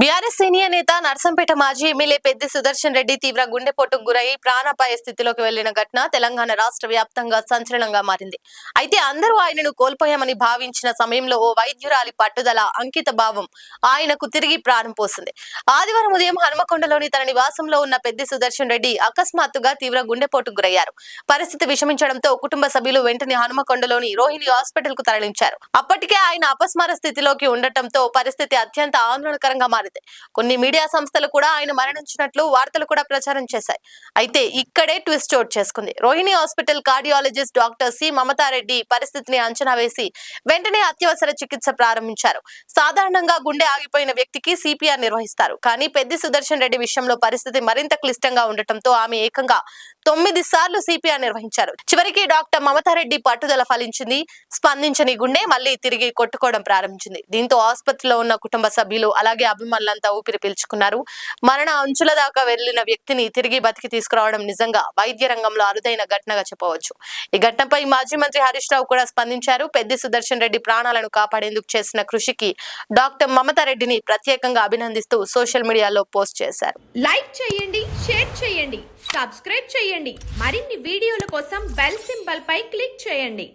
BRS senior నేత నర్సంపేట మాజీ MLA Peddi Sudarshan Reddy తీవ్ర గుండెపోటుకు గురై ప్రాణాపాయ స్థితిలోకి వెళ్లిన ఘటన తెలంగాణ రాష్ట్ర వ్యాప్తంగా సంచలనంగా మారింది. అయితే అందరూ ఆయనను కోల్పోయామని భావించిన సమయంలో ఓ వైద్యురాలి పట్టుదల, అంకిత భావం ఆయనకు తిరిగి ప్రాణం పోసింది. ఆదివారం ఉదయం హనుమకొండలోని తన నివాసంలో ఉన్న పెద్ది సుదర్శన్ రెడ్డి అకస్మాత్తుగా తీవ్ర గుండెపోటుకు గురయ్యారు. పరిస్థితి విషమించడంతో కుటుంబ సభ్యులు వెంటనే హనుమకొండలోని రోహిణి హాస్పిటల్ కు తరలించారు. అప్పటికే ఆయన అపస్మార స్థితిలోకి ఉండటంతో పరిస్థితి అత్యంత ఆందోళనకరంగా మారింది. కొన్ని మీడియా సంస్థలు కూడా ఆయన మరణించినట్లు వార్తలు కూడా ప్రచారం చేశాయి. అయితే ఇక్కడే ట్విస్ట్ చోటు చేసుకుంది. Rohini hospital cardiologist doctor C Mamata Reddy పరిస్థితిని అంచనా వేసి వెంటనే అత్యవసర చికిత్స ప్రారంభించారు. సాధారణంగా గుండె ఆగిపోయిన వ్యక్తికి సిపిఆర్ నిర్వహిస్తారు. కానీ పెద్ది సుదర్శన్ రెడ్డి విషయంలో పరిస్థితి మరింత క్లిష్టంగా ఉండటంతో ఆమె ఏకంగా 9 సార్లు సిపిఆర్ నిర్వహించారు. చివరికి డాక్టర్ మమతారెడ్డి పట్టుదల ఫలించింది. స్పందించని గుండె మళ్లీ తిరిగి కొట్టుకోవడం ప్రారంభించింది. దీంతో ఆసుపత్రిలో ఉన్న కుటుంబ సభ్యులు అలాగే అభిమానులంతా ఊపిరి పీల్చుకున్నారు. మరణ అంచుల దాకా వెళ్లిన వ్యక్తిని తిరిగి బతికి తీసుకురావడం నిజంగా వైద్య రంగంలో అరుదైన ఘటనగా చెప్పవచ్చు. ఈ ఘటనపై మాజీ మంత్రి హరీష్ రావు కూడా స్పందించారు. పెద్ది సుదర్శన్ రెడ్డి ప్రాణాలను కాపాడేందుకు చేసిన కృషికి డాక్టర్ మమతారెడ్డిని ప్రత్యేకంగా అభినందిస్తూ సోషల్ మీడియాలో పోస్ట్ చేశారు. లైక్ చేయండి, షేర్ చేయండి, సబ్స్క్రైబ్ చేయండి. మరిన్ని వీడియోల కోసం బెల్ సింబల్ పై క్లిక్ చేయండి.